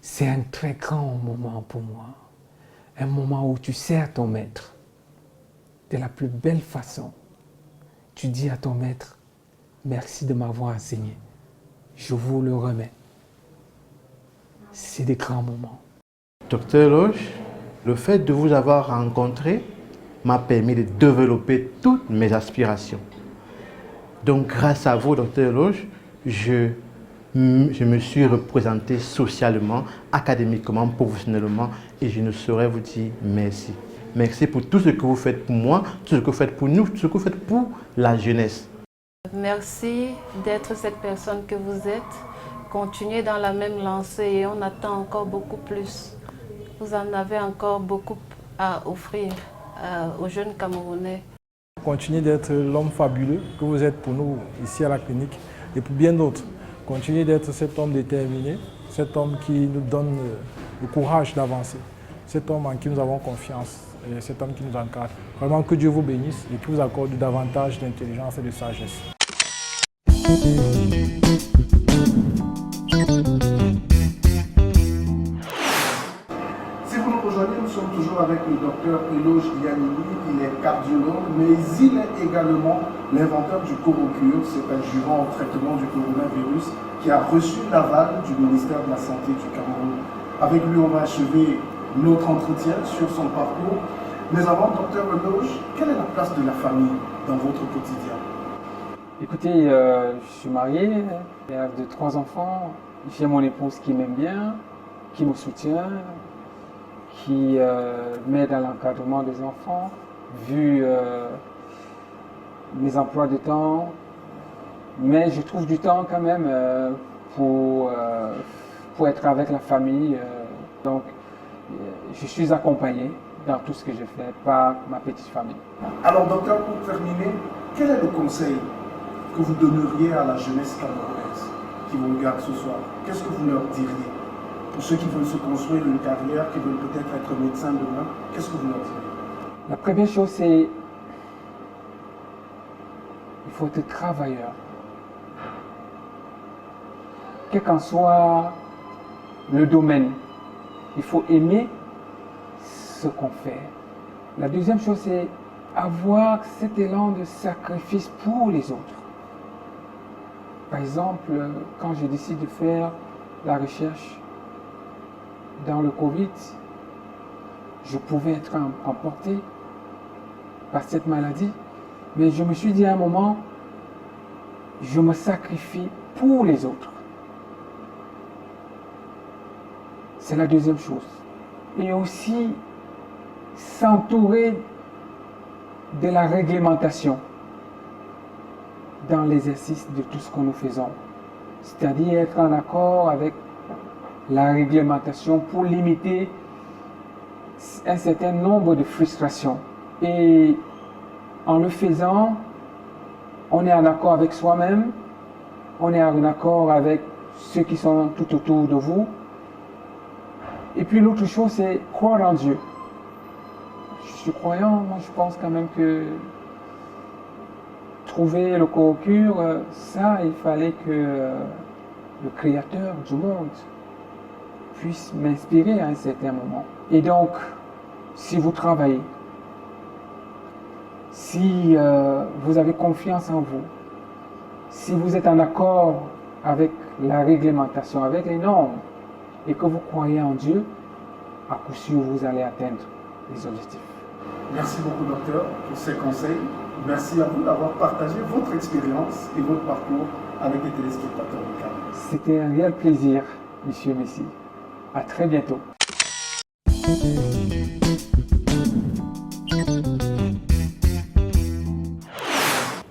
C'est un très grand moment pour moi. Un moment où tu sers ton maître de la plus belle façon. Tu dis à ton maître « Merci de m'avoir enseigné. Je vous le remets. » C'est des grands moments. Docteur Eloge, le fait de vous avoir rencontré m'a permis de développer toutes mes aspirations. Donc grâce à vous, docteur Eloge, je me suis représenté socialement, académiquement, professionnellement et je ne saurais vous dire merci. Merci pour tout ce que vous faites pour moi, tout ce que vous faites pour nous, tout ce que vous faites pour la jeunesse. Merci d'être cette personne que vous êtes. Continuez dans la même lancée et on attend encore beaucoup plus. Vous en avez encore beaucoup à offrir aux jeunes Camerounais. Continuez d'être l'homme fabuleux que vous êtes pour nous ici à la clinique et pour bien d'autres. Continuez d'être cet homme déterminé, cet homme qui nous donne le courage d'avancer, cet homme en qui nous avons confiance et cet homme qui nous encadre. Vraiment que Dieu vous bénisse et qu'il vous accorde davantage d'intelligence et de sagesse. Si vous nous rejoignez, nous sommes toujours avec le docteur Eloge Yanini. Il est cardiologue, mais il est également l'inventeur du Corocure, c'est un jurant au traitement du coronavirus qui a reçu l'aval du ministère de la Santé du Cameroun. Avec lui, on va achever notre entretien sur son parcours. Mais avant, docteur Eloge, quelle est la place de la famille dans votre quotidien? Écoutez, je suis marié, père de 3 enfants. J'ai mon épouse qui m'aime bien, qui me soutient, qui m'aide à l'encadrement des enfants, vu mes emplois de temps. Mais je trouve du temps quand même pour être avec la famille. Donc, je suis accompagné dans tout ce que je fais par ma petite famille. Alors, docteur, pour terminer, quel est le conseil que vous donneriez à la jeunesse camerounaise qui vous regarde ce soir? Qu'est-ce que vous leur diriez? Pour ceux qui veulent se construire une carrière, qui veulent peut-être être médecin demain, qu'est-ce que vous leur diriez? La première chose, c'est il faut être travailleur. Quel qu'en soit le domaine, il faut aimer ce qu'on fait. La deuxième chose, c'est avoir cet élan de sacrifice pour les autres. Par exemple, quand je décide de faire la recherche dans le Covid, je pouvais être emporté par cette maladie, mais je me suis dit à un moment, je me sacrifie pour les autres. C'est la deuxième chose. Et aussi s'entourer de la réglementation dans l'exercice de tout ce que nous faisons. C'est-à-dire être en accord avec la réglementation pour limiter un certain nombre de frustrations. Et en le faisant, on est en accord avec soi-même, on est en accord avec ceux qui sont tout autour de vous. Et puis l'autre chose, c'est croire en Dieu. Je suis croyant, moi je pense quand même que trouver le Corocure, ça, il fallait que le Créateur du monde puisse m'inspirer à un certain moment. Et donc, si vous travaillez, si vous avez confiance en vous, si vous êtes en accord avec la réglementation, avec les normes, et que vous croyez en Dieu, à coup sûr, vous allez atteindre les objectifs. Merci beaucoup, docteur, pour ces conseils. Merci à vous d'avoir partagé votre expérience et votre parcours avec les téléspectateurs du Cameroun. C'était un réel plaisir, Monsieur Messi. À très bientôt.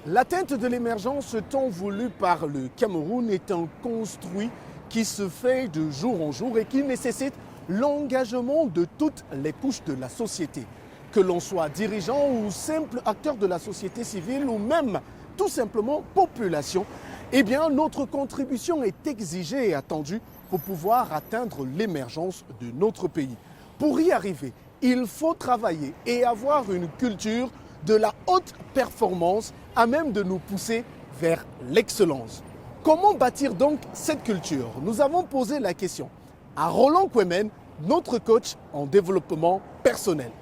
L'atteinte de l'émergence tant voulue par le Cameroun est un construit qui se fait de jour en jour et qui nécessite l'engagement de toutes les couches de la société. Que l'on soit dirigeant ou simple acteur de la société civile ou même tout simplement population, eh bien notre contribution est exigée et attendue pour pouvoir atteindre l'émergence de notre pays. Pour y arriver, il faut travailler et avoir une culture de la haute performance à même de nous pousser vers l'excellence. Comment bâtir donc cette culture? Nous avons posé la question à Roland Kwemen, notre coach en développement personnel.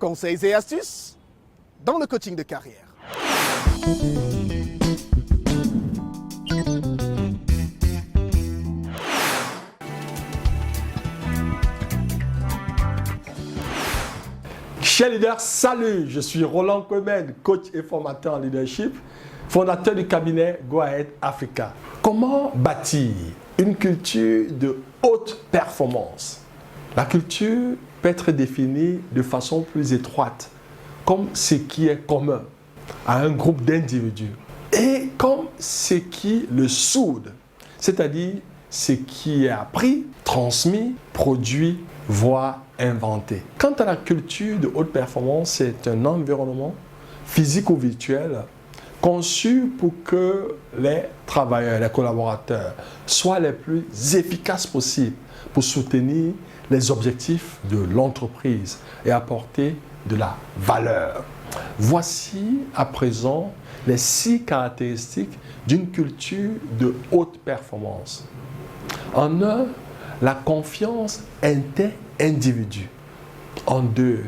Conseils et astuces dans le coaching de carrière. Chers leaders, salut, je suis Roland Kwemen, coach et formateur en leadership, fondateur du cabinet Go Ahead Africa. Comment bâtir une culture de haute performance? La culture peut être défini de façon plus étroite, comme ce qui est commun à un groupe d'individus, et comme ce qui le soude, c'est-à-dire ce qui est appris, transmis, produit, voire inventé. Quant à la culture de haute performance, c'est un environnement physique ou virtuel conçu pour que les travailleurs, les collaborateurs soient les plus efficaces possibles pour soutenir les objectifs de l'entreprise et apporter de la valeur. Voici à présent les 6 caractéristiques d'une culture de haute performance. En 1, la confiance inter-individu. En 2,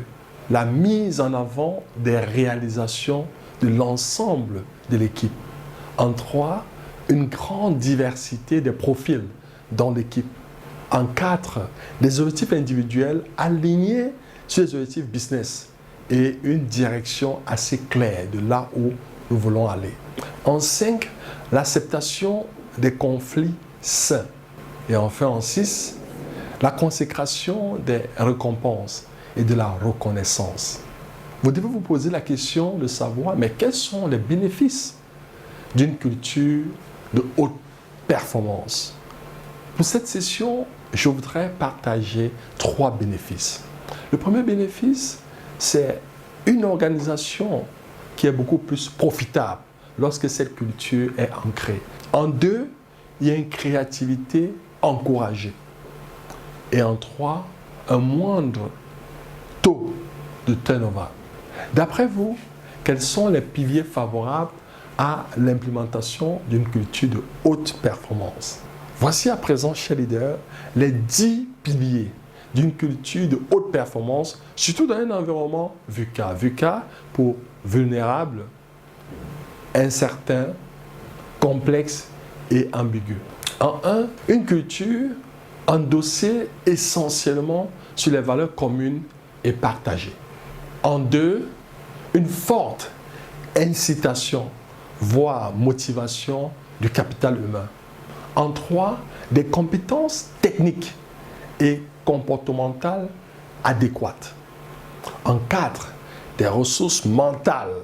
la mise en avant des réalisations de l'ensemble de l'équipe. En 3, une grande diversité des profils dans l'équipe. En 4, des objectifs individuels alignés sur les objectifs business et une direction assez claire de là où nous voulons aller. En 5, l'acceptation des conflits sains. Et enfin en 6, la consécration des récompenses et de la reconnaissance. Vous devez vous poser la question de savoir, mais quels sont les bénéfices d'une culture de haute performance? Pour cette session, je voudrais partager 3 bénéfices. Le premier bénéfice, c'est une organisation qui est beaucoup plus profitable lorsque cette culture est ancrée. En 2, il y a une créativité encouragée. Et en 3, un moindre taux de turnover. D'après vous, quels sont les piliers favorables à l'implémentation d'une culture de haute performance? Voici à présent, chers leaders, les 10 piliers d'une culture de haute performance, surtout dans un environnement VUCA. VUCA pour vulnérable, incertain, complexe et ambigu. En 1, une culture endossée essentiellement sur les valeurs communes et partagées. En 2, une forte incitation, voire motivation du capital humain. En 3, des compétences techniques et comportementales adéquates. En 4, des ressources mentales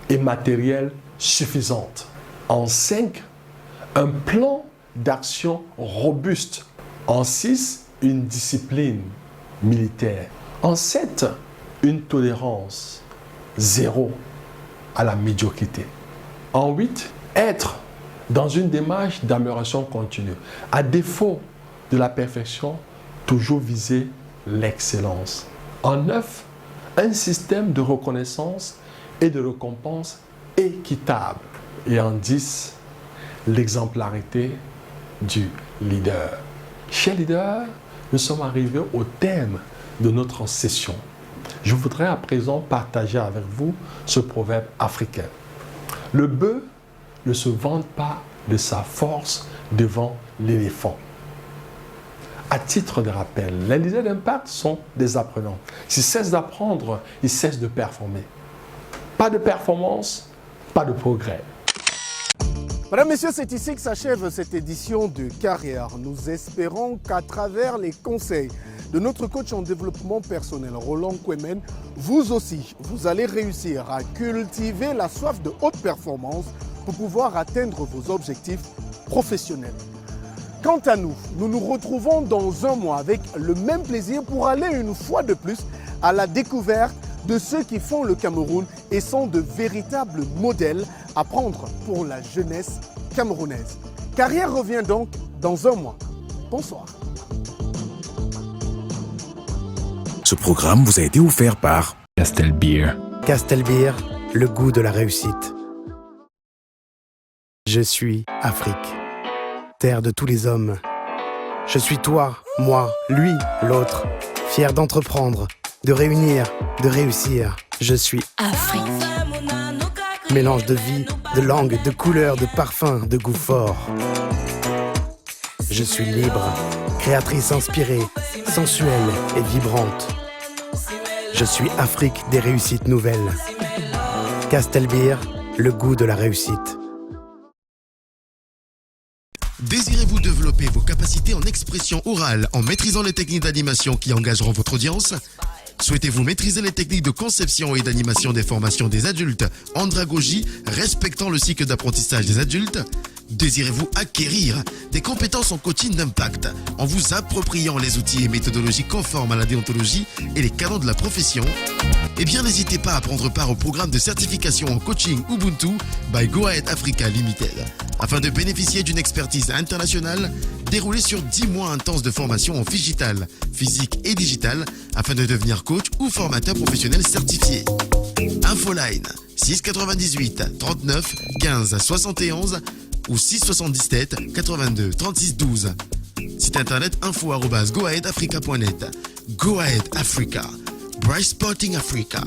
et matérielles suffisantes. En 5, un plan d'action robuste. En 6, une discipline militaire. En 7, une tolérance zéro à la médiocrité. En 8, être dans une démarche d'amélioration continue. À défaut de la perfection, toujours viser l'excellence. En 9, un système de reconnaissance et de récompense équitable. Et en 10, l'exemplarité du leader. Chers leaders, nous sommes arrivés au thème de notre session. Je voudrais à présent partager avec vous ce proverbe africain. Le bœuf ne se vante pas de sa force devant l'éléphant. À titre de rappel, les leaders d'impact sont des apprenants. S'ils cessent d'apprendre, ils cessent de performer. Pas de performance, pas de progrès. Mesdames, Messieurs, c'est ici que s'achève cette édition de Carrière. Nous espérons qu'à travers les conseils de notre coach en développement personnel, Roland Kwemen, vous aussi, vous allez réussir à cultiver la soif de haute performance pour pouvoir atteindre vos objectifs professionnels. Quant à nous, nous nous retrouvons dans un mois avec le même plaisir pour aller une fois de plus à la découverte de ceux qui font le Cameroun et sont de véritables modèles à prendre pour la jeunesse camerounaise. Carrière revient donc dans un mois. Bonsoir. Ce programme vous a été offert par Castel Beer. Castel Beer, le goût de la réussite. Je suis Afrique, terre de tous les hommes. Je suis toi, moi, lui, l'autre, fier d'entreprendre, de réunir, de réussir. Je suis Afrique. Mélange de vie, de langue, de couleurs, de parfums, de goût fort. Je suis libre, créatrice inspirée, sensuelle et vibrante. Je suis Afrique des réussites nouvelles. Castel Beer, le goût de la réussite. Désirez-vous développer vos capacités en expression orale en maîtrisant les techniques d'animation qui engageront votre audience? Souhaitez-vous maîtriser les techniques de conception et d'animation des formations des adultes en andragogie, respectant le cycle d'apprentissage des adultes? Désirez-vous acquérir des compétences en coaching d'impact en vous appropriant les outils et méthodologies conformes à la déontologie et les canons de la profession? Eh bien, n'hésitez pas à prendre part au programme de certification en coaching Ubuntu by Go Ahead Africa Limited. Afin de bénéficier d'une expertise internationale déroulée sur 10 mois intenses de formation en digital, physique et digital, afin de devenir coach ou formateur professionnel certifié. Infoline 698 39 15 71 ou 677 82 36 12. Site internet info@goaheadafrica.net. Go Ahead Africa. Bright Sporting Africa.